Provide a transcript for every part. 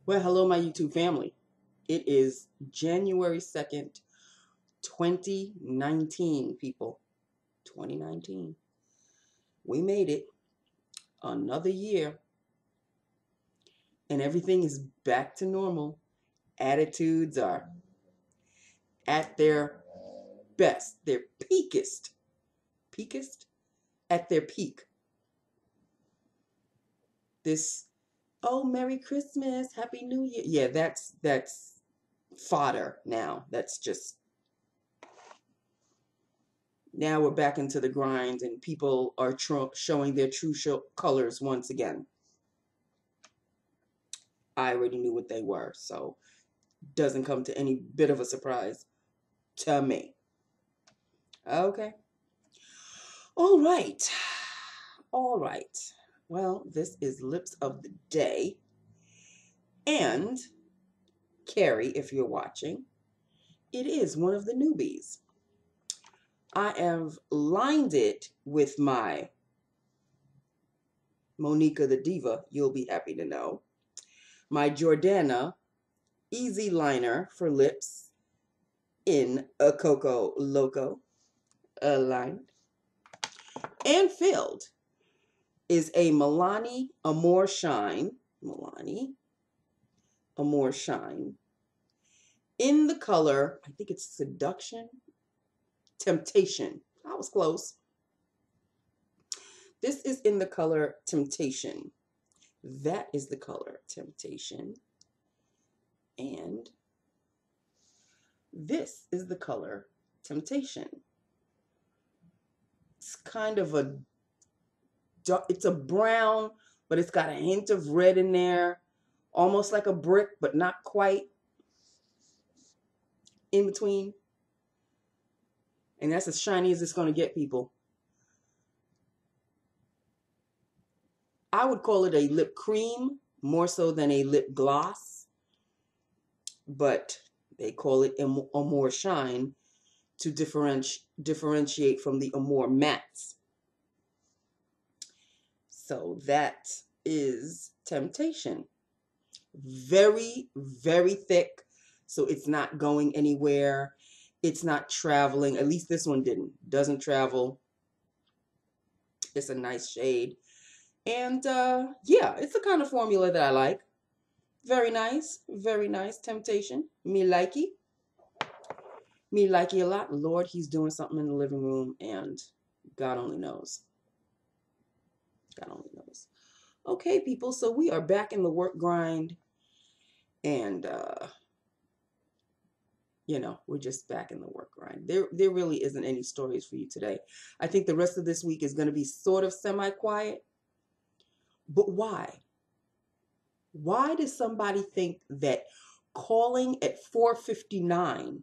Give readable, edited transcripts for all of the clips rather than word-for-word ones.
Well, hello, my YouTube family. It is January 2nd, 2019, people. 2019. We made it. Another year. And everything is back to normal. Attitudes are at their best, their peakest. Peakest? At their peak. This, oh, Merry Christmas, Happy New Year. Yeah, that's fodder now. That's just now we're back into the grind and people are showing their true colors once again. I already knew what they were, so doesn't come to any bit of a surprise to me. Okay. All right. All right. Well, this is Lips of the Day. And Carrie, if you're watching, it is one of the newbies. I have lined it with my Monica the Diva, you'll be happy to know. My Jordana Easy Liner for lips in a Coco Loco lined. And filled is a Milani Amore Shine. Milani Amore Shine. In the color, I think it's Seduction, Temptation. I was close. This is in the color Temptation. That is the color Temptation. And this is the color Temptation. It's kind of a dark, it's a brown, but it's got a hint of red in there. Almost like a brick, but not quite. In between. And that's as shiny as it's going to get, people. I would call it a lip cream more so than a lip gloss. But they call it Amore Shine to differentiate from the Amore Mattes. So that is Temptation. Very, very thick. So it's not going anywhere. It's not traveling. At least this one didn't. Doesn't travel. It's a nice shade. And yeah, it's the kind of formula that I like. Very nice. Very nice. Temptation. Me likey. Me likey a lot. Lord, he's doing something in the living room. And God only knows. God only knows. Okay, people. So we are back in the work grind. And you know, we're just back in the work grind. There really isn't any stories for you today. I think the rest of this week is going to be sort of semi-quiet. But why? Why does somebody think that calling at 4:59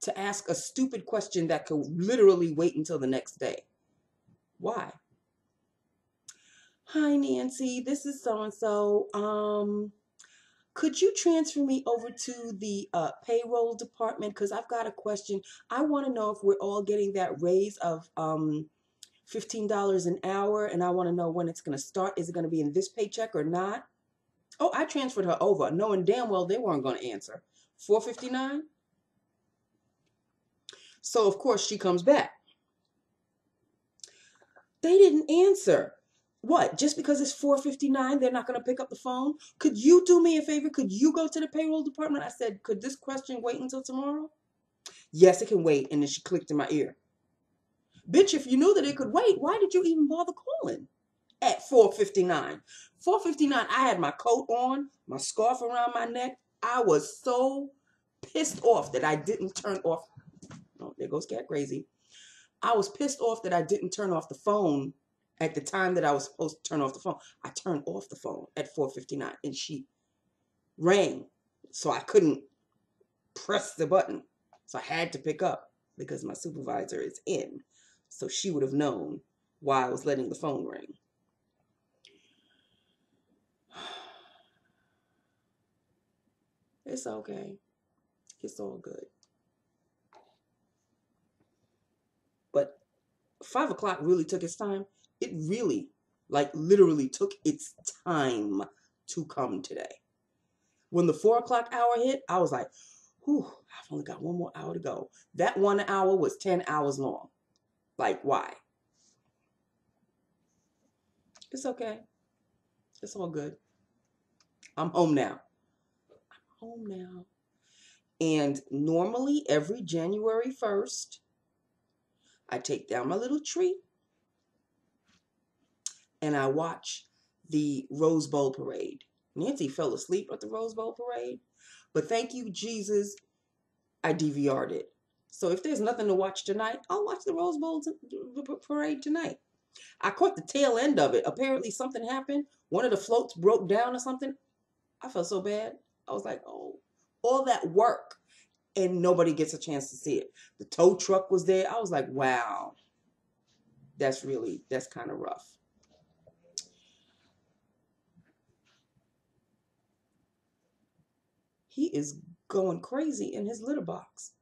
to ask a stupid question that could literally wait until the next day? Why? Hi, Nancy. This is so-and-so. Could you transfer me over to the payroll department? Because I've got a question. I want to know if we're all getting that raise of $15 an hour, and I want to know when it's going to start. Is it going to be in this paycheck or not? Oh, I transferred her over, knowing damn well they weren't going to answer. 4:59? So, of course, she comes back. They didn't answer. What? Just because it's 4:59, they're not going to pick up the phone? Could you do me a favor? Could you go to the payroll department? I said, could this question wait until tomorrow? Yes, it can wait. And then she clicked in my ear. Bitch, if you knew that it could wait, why did you even bother calling at 4:59? 4:59, I had my coat on, my scarf around my neck. I was so pissed off that I didn't turn off. Oh, there goes Cat Crazy. I was pissed off that I didn't turn off the phone at the time that I was supposed to turn off the phone. I turned off the phone at 4:59 and she rang. So I couldn't press the button. So I had to pick up because my supervisor is in. So she would have known why I was letting the phone ring. It's okay. It's all good. But 5 o'clock really took its time. It really, like literally took its time to come today. When the 4 o'clock hour hit, I was like, whew, I've only got 1 more hour to go. That 1 hour was 10 hours long. Like, why? It's okay. It's all good. I'm home now. I'm home now. And normally every January 1st, I take down my little tree and I watch the Rose Bowl parade. Nancy fell asleep at the Rose Bowl parade, but thank you, Jesus, I DVR'd it. So if there's nothing to watch tonight, I'll watch the Rose Bowl parade tonight. I caught the tail end of it. Apparently something happened. One of the floats broke down or something. I felt so bad. I was like, oh, all that work and nobody gets a chance to see it. The tow truck was there. I was like, wow, that's kind of rough. He is going crazy in his litter box.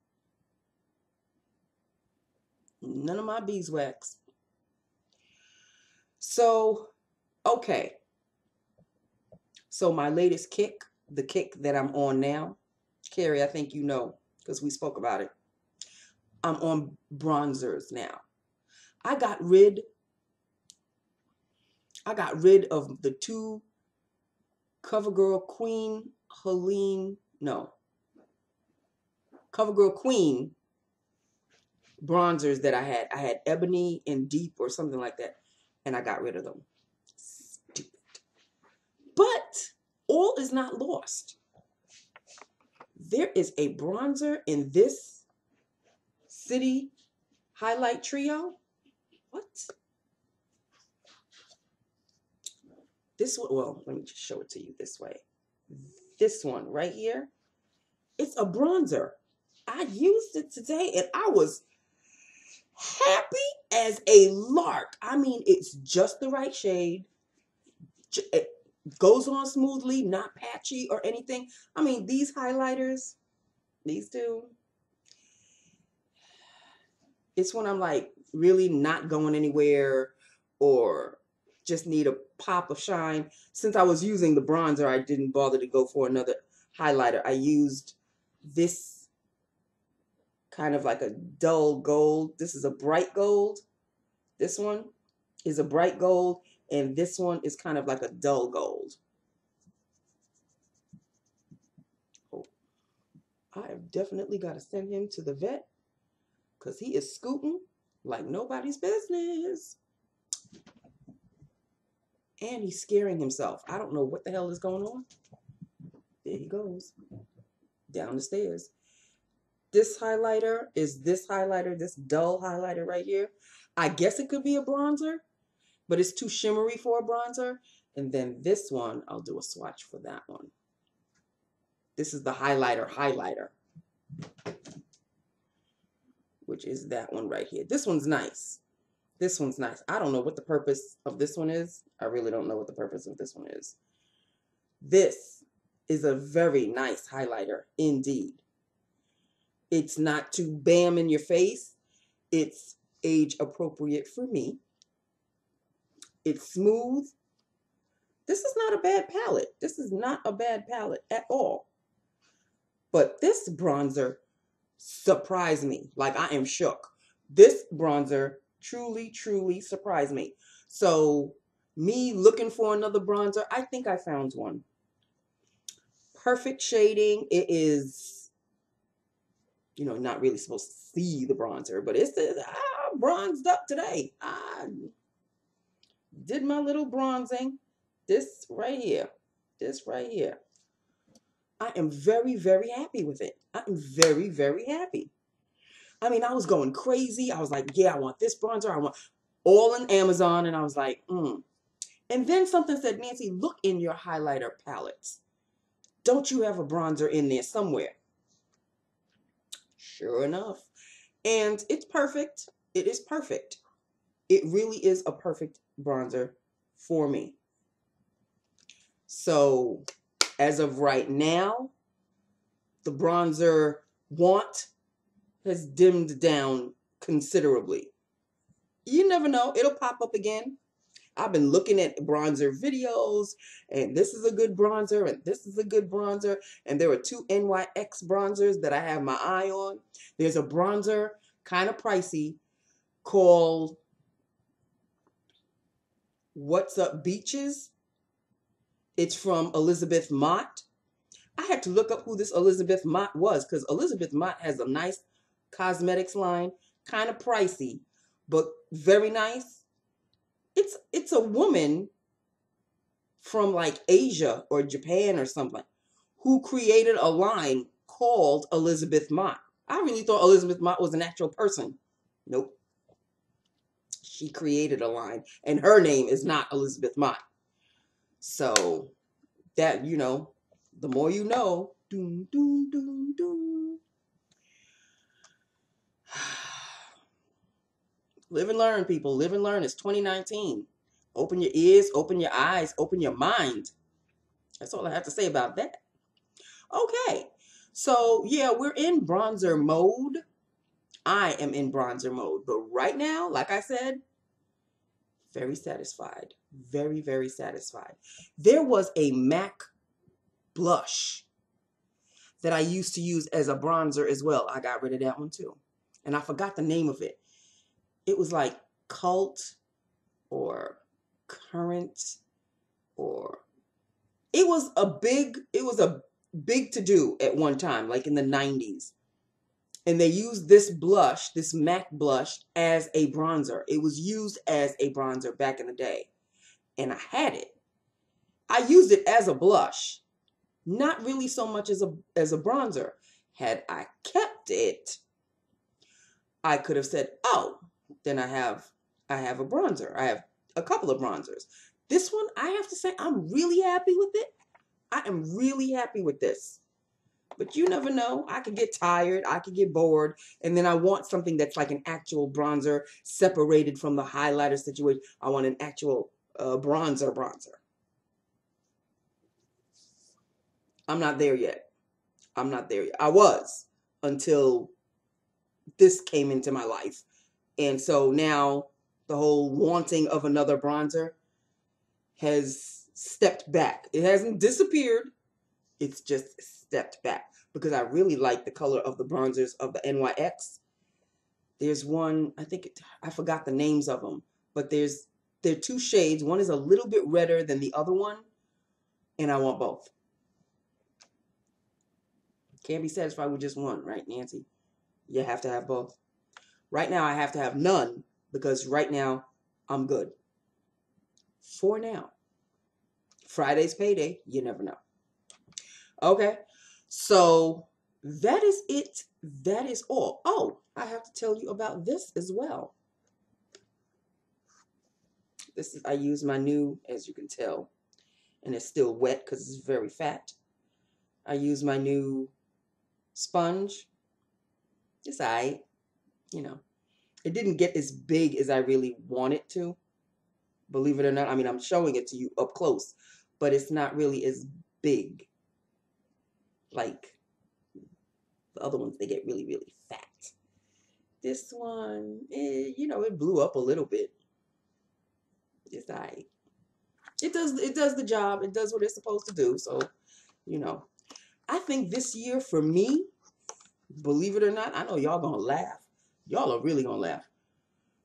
None of my beeswax. So, okay. So my latest kick, the kick that I'm on now, Carrie, I think you know, because we spoke about it. I'm on bronzers now. I got rid of the 2 CoverGirl Queen CoverGirl Queen bronzers that I had. I had Ebony and Deep or something like that, and I got rid of them. Stupid. But all is not lost. There is a bronzer in this City Highlight Trio. What? This one, well, let me just show it to you this way. This one right here, it's a bronzer. I used it today and I was happy as a lark. I mean, it's just the right shade. It goes on smoothly, not patchy or anything. I mean, these highlighters, these two, it's when I'm like really not going anywhere or just need a pop of shine. Since I was using the bronzer, I didn't bother to go for another highlighter. I used this kind of like a dull gold. This is a bright gold. This one is a bright gold, and this one is kind of like a dull gold. Oh, I have definitely got to send him to the vet because he is scooting like nobody's business. And he's scaring himself. I don't know what the hell is going on. There he goes. Down the stairs. This highlighter is this highlighter, this dull highlighter right here. I guess it could be a bronzer, but it's too shimmery for a bronzer. And then this one, I'll do a swatch for that one. This is the highlighter, which is that one right here. This one's nice. This one's nice. I don't know what the purpose of this one is. I really don't know what the purpose of this one is. This is a very nice highlighter indeed. It's not too bam in your face. It's age appropriate for me. It's smooth. This is not a bad palette. This is not a bad palette at all. But this bronzer surprised me. Like, I am shook. This bronzer truly, truly surprised me. So, me looking for another bronzer, I think I found one. Perfect shading. It is, you know, not really supposed to see the bronzer, but it's bronzed up today. I did my little bronzing. This right here. This right here. I am very, very happy with it. I am very, very happy. I mean, I was going crazy. I was like, yeah, I want this bronzer. I want all in Amazon. And I was like, And then something said, Nancy, look in your highlighter palettes. Don't you have a bronzer in there somewhere? Sure enough. And it's perfect. It is perfect. It really is a perfect bronzer for me. So, as of right now, the bronzer want has dimmed down considerably. You never know. It'll pop up again. I've been looking at bronzer videos, and this is a good bronzer, and this is a good bronzer. And there are two NYX bronzers that I have my eye on. There's a bronzer, kind of pricey, called What's Up Beaches. It's from Elizabeth Mott. I had to look up who this Elizabeth Mott was, because Elizabeth Mott has a nice cosmetics line, kind of pricey, but very nice. It's a woman from like Asia or Japan or something who created a line called Elizabeth Mott. I really thought Elizabeth Mott was an actual person. Nope. She created a line, and her name is not Elizabeth Mott. So that, you know, the more you know. Doom, doom, doom, doom. Live and learn, people. Live and learn. It's 2019. Open your ears, open your eyes, open your mind. That's all I have to say about that. Okay. So, yeah, we're in bronzer mode. I am in bronzer mode. But right now, like I said, very satisfied. Very, very satisfied. There was a MAC blush that I used to use as a bronzer as well. I got rid of that one too. And I forgot the name of it. It was like Cult or Current, or it was a big to do at one time, like in the 90s. And they used this blush, this MAC blush, as a bronzer. It was used as a bronzer back in the day. And I had it. I used it as a blush, not really so much as a bronzer. Had I kept it, I could have said, oh, then I have a bronzer. I have a couple of bronzers. This one, I have to say, I'm really happy with it. I am really happy with this. But you never know. I could get tired. I could get bored. And then I want something that's like an actual bronzer separated from the highlighter situation. I want an actual bronzer. I'm not there yet. I'm not there yet. I was until this came into my life. And so now the whole wanting of another bronzer has stepped back. It hasn't disappeared. It's just stepped back because I really like the color of the bronzers of the NYX. There's one, I forgot the names of them, but there are two shades. One is a little bit redder than the other one, and I want both. Can't be satisfied with just one, right, Nancy? You have to have both. Right now, I have to have none because right now, I'm good. For now. Friday's payday. You never know. Okay. So, that is it. That is all. Oh, I have to tell you about this as well. I use my new, as you can tell, and it's still wet because it's very fat. I use my new sponge. It's alright. You know, it didn't get as big as I really want it to. Believe it or not. I mean, I'm showing it to you up close, but it's not really as big. Like the other ones, they get really, really fat. This one, you know, it blew up a little bit. It's alright. It does the job. It does what it's supposed to do. So, you know, I think this year for me, believe it or not, I know y'all gonna laugh. Y'all are really gonna laugh.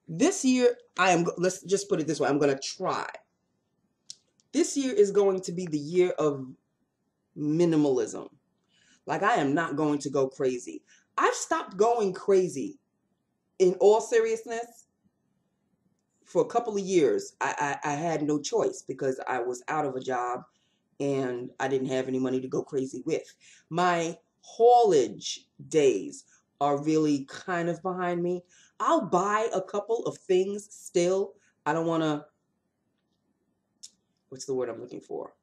This year, let's just put it this way, I'm gonna try. This year is going to be the year of minimalism. Like, I am not going to go crazy. I've stopped going crazy. In all seriousness, for a couple of years, I had no choice because I was out of a job and I didn't have any money to go crazy with. My haulage days are really kind of behind me. I'll buy a couple of things still. I don't want to, what's the word I'm looking for?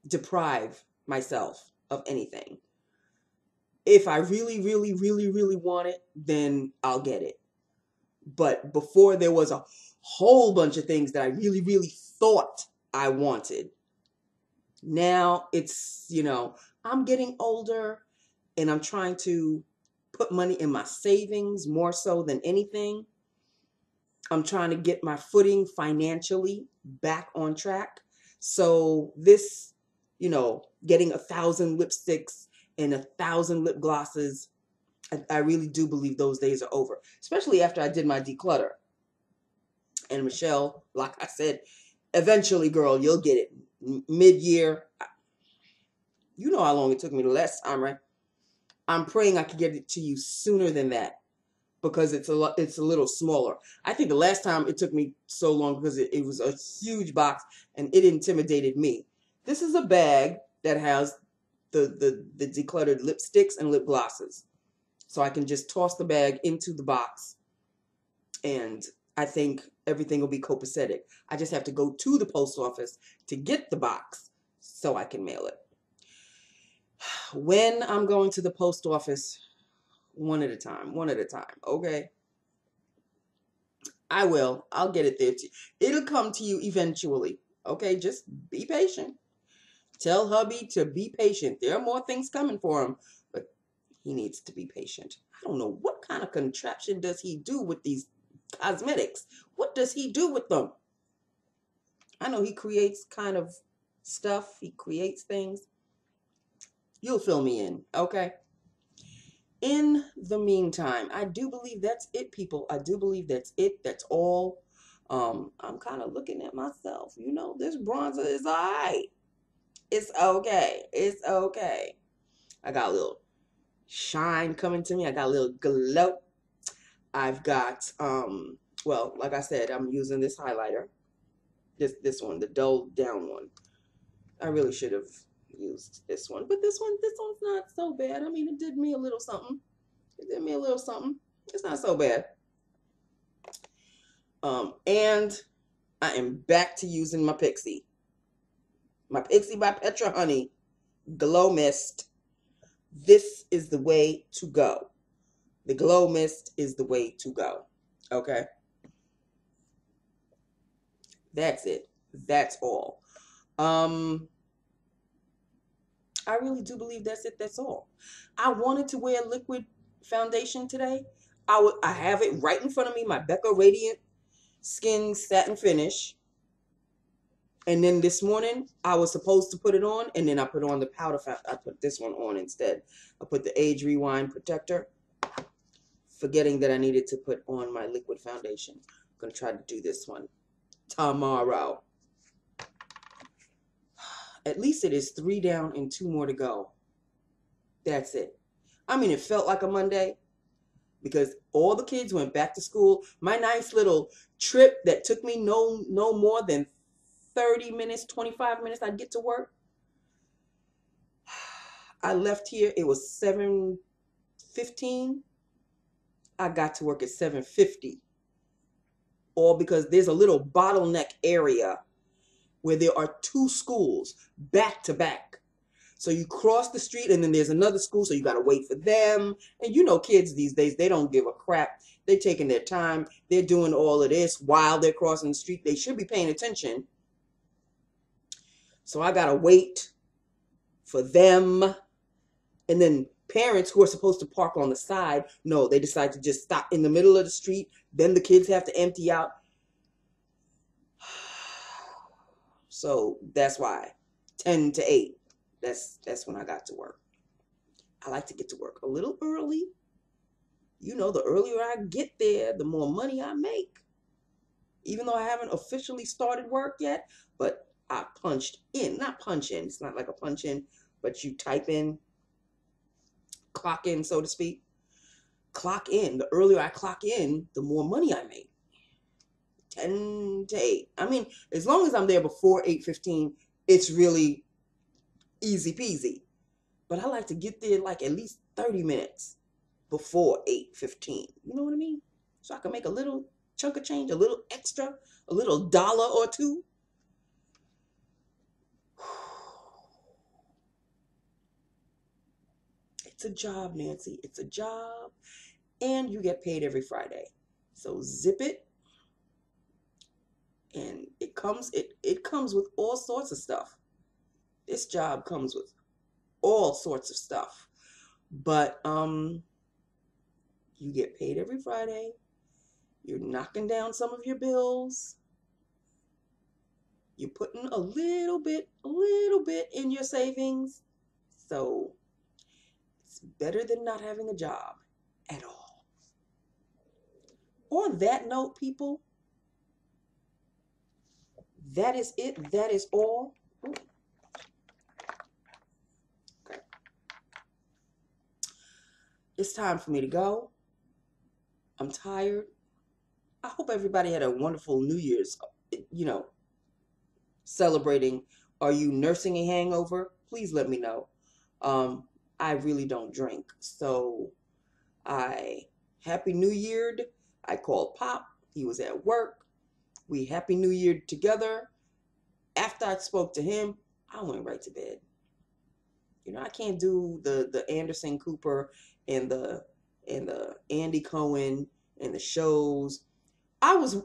Deprive myself of anything. If I really, really, really, really want it, then I'll get it. But before, there was a whole bunch of things that I really, really thought I wanted. Now it's, you know, I'm getting older and I'm trying to put money in my savings more so than anything. I'm trying to get my footing financially back on track. So this, getting 1,000 lipsticks and 1,000 lip glosses, I really do believe those days are over, especially after I did my declutter. And Michelle, like I said, eventually, girl, you'll get it mid-year. You know how long it took me the last time, right? I'm praying I could get it to you sooner than that because it's a little smaller. I think the last time it took me so long because it was a huge box and it intimidated me. This is a bag that has the decluttered lipsticks and lip glosses. So I can just toss the bag into the box and I think everything will be copacetic. I just have to go to the post office to get the box so I can mail it. When I'm going to the post office, one at a time, okay? I will. I'll get it there to you. It'll come to you eventually, okay? Just be patient. Tell hubby to be patient. There are more things coming for him, but he needs to be patient. I don't know what kind of contraption does he do with these cosmetics. What does he do with them? I know he creates kind of stuff. He creates things. You'll fill me in, okay? In the meantime, I do believe that's it, people. I do believe that's it. That's all. I'm kind of looking at myself. This bronzer is all right. It's okay. It's okay. I got a little shine coming to me. I got a little glow. I've got, well, like I said, I'm using this highlighter. This one, the dull down one. I really should have used this one, but this one's not so bad. I mean, it did me a little something. It's not so bad. And I am back to using my Pixi. My Pixi by Petra Honey Glow Mist. This is the way to go. The Glow Mist is the way to go. Okay? That's it. That's all. I really do believe that's it. That's all. I wanted to wear liquid foundation today. I have it right in front of me, my Becca Radiant Skin Satin Finish. And then this morning, I was supposed to put it on, and then I put on the powder. I put this one on instead. I put the Age Rewind Protector, forgetting that I needed to put on my liquid foundation. I'm going to try to do this one tomorrow. At least it is 3 down and 2 more to go. That's it. I mean, it felt like a Monday because all the kids went back to school. My nice little trip that took me no more than 30 minutes, 25 minutes, I'd get to work. I left here, it was 7:15. I got to work at 7:50. All because there's a little bottleneck area where there are 2 schools back to back. So you cross the street and then there's another school, so you got to wait for them. And kids these days, they don't give a crap. They're taking their time. They're doing all of this while they're crossing the street. They should be paying attention. So I got to wait for them. And then parents who are supposed to park on the side, no, they decide to just stop in the middle of the street. Then the kids have to empty out. So that's why 10 to 8, that's when I got to work. I like to get to work a little early. The earlier I get there, the more money I make. Even though I haven't officially started work yet, but I punched in, not punch in. It's not like a punch in, but you type in, clock in, so to speak. Clock in. The earlier I clock in, the more money I make. 10 to 8. I mean, as long as I'm there before 8:15, it's really easy peasy. But I like to get there like at least 30 minutes before 8:15. You know what I mean? So I can make a little chunk of change, a little extra, a little dollar or two. It's a job, Nancy. It's a job. And you get paid every Friday. So zip it. And it comes with all sorts of stuff. This job comes with all sorts of stuff. But you get paid every Friday. You're knocking down some of your bills. You're putting a little bit in your savings. So it's better than not having a job at all. On that note, people, that is it. That is all. Ooh. Okay. It's time for me to go. I'm tired. I hope everybody had a wonderful New Year's, celebrating. Are you nursing a hangover? Please let me know. I really don't drink. So Happy New Year'd. I called Pop. He was at work. We Happy New Year together. After I spoke to him, I went right to bed. I can't do the Anderson Cooper and the Andy Cohen and the shows. I was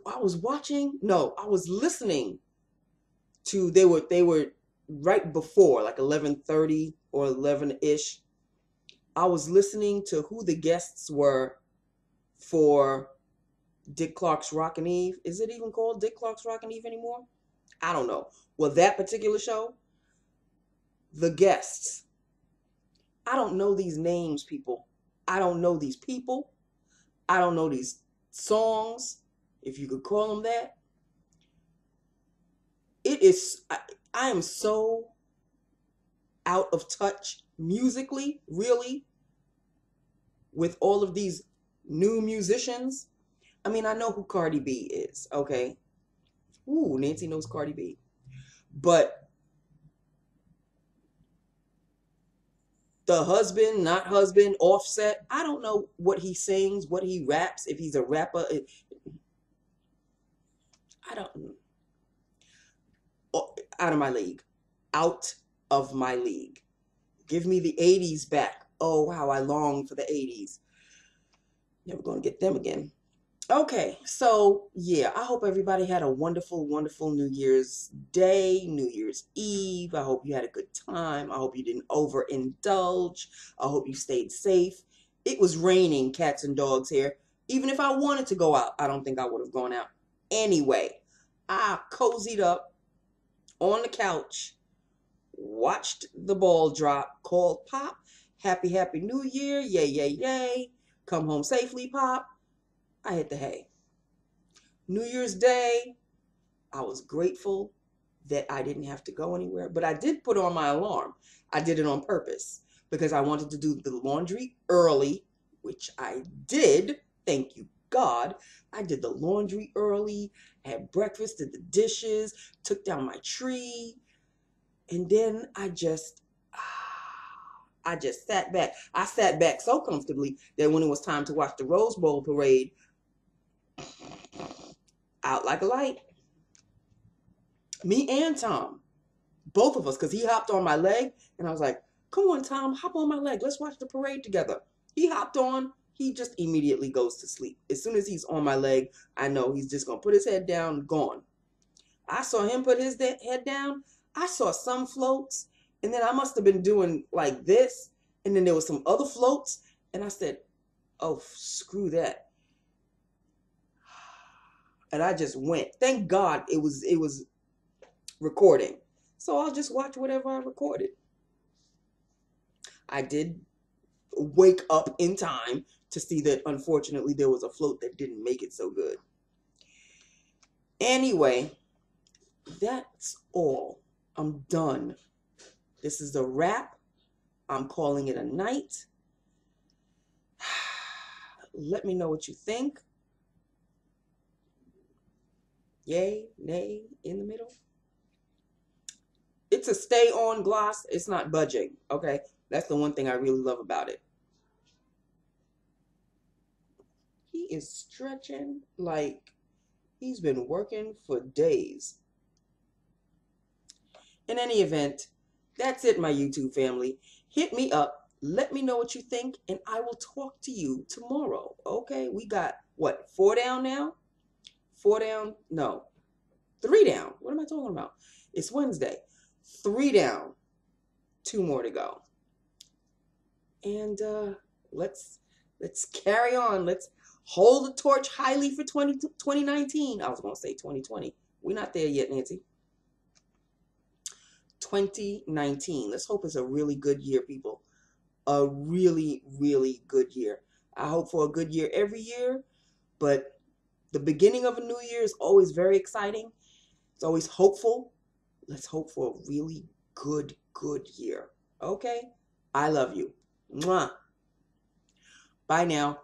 listening to they were right before, like 11:30 or 11-ish. I was listening to who the guests were for Dick Clark's Rockin' Eve. Is it even called Dick Clark's Rockin' Eve anymore? I don't know. Well, that particular show, the guests. I don't know these names, people. I don't know these people. I don't know these songs, if you could call them that. I am so out of touch musically, really, with all of these new musicians. I mean, I know who Cardi B is, okay? Ooh, Nancy knows Cardi B. But the husband, not husband, Offset, I don't know what he sings, what he raps, if he's a rapper. I don't know. Out of my league. Out of my league. Give me the 80s back. Oh, how I long for the 80s. Never going to get them again. Okay, so yeah, I hope everybody had a wonderful, wonderful New Year's Day, New Year's Eve. I hope you had a good time. I hope you didn't overindulge. I hope you stayed safe. It was raining cats and dogs here. Even if I wanted to go out, I don't think I would have gone out. Anyway, I cozied up on the couch, watched the ball drop, called Pop, happy New Year, yay, yay, yay, come home safely, Pop. I hit the hay. New Year's Day, I was grateful that I didn't have to go anywhere, but I did put on my alarm. I did it on purpose because I wanted to do the laundry early, which I did. Thank you, God. I did the laundry early, had breakfast, did the dishes, took down my tree, and then I just sat back. I sat back so comfortably that when it was time to watch the Rose Bowl parade, out like a light. Me and Tom, both of us, because he hopped on my leg, and I was like, come on, Tom, hop on my leg. Let's watch the parade together. He hopped on. He just immediately goes to sleep. As soon as he's on my leg, I know he's just going to put his head down, gone. I saw him put his head down. I saw some floats, and then I must have been doing like this, and then there was some other floats, and I said, oh, screw that. And I just went. Thank God it was recording. So I'll just watch whatever I recorded. I did wake up in time to see that unfortunately there was a float that didn't make it so good. Anyway, that's all. I'm done. This is a wrap. I'm calling it a night. Let me know what you think. Yay, nay, in the middle. It's a stay on gloss. It's not budging, okay? That's the one thing I really love about it. He is stretching like he's been working for days. In any event, that's it, my YouTube family. Hit me up. Let me know what you think, and I will talk to you tomorrow, okay? We got, what, 4 down now? 4 down? No. 3 down. What am I talking about? It's Wednesday. 3 down. 2 more to go. And let's carry on. Let's Hold the torch highly for 2019. I was going to say 2020. We're not there yet, Nancy. 2019. Let's hope it's a really good year, people. A really, really good year. I hope for a good year every year, but the beginning of a new year is always very exciting. It's always hopeful. Let's hope for a really good year. Okay? I love you. Mwah. Bye now.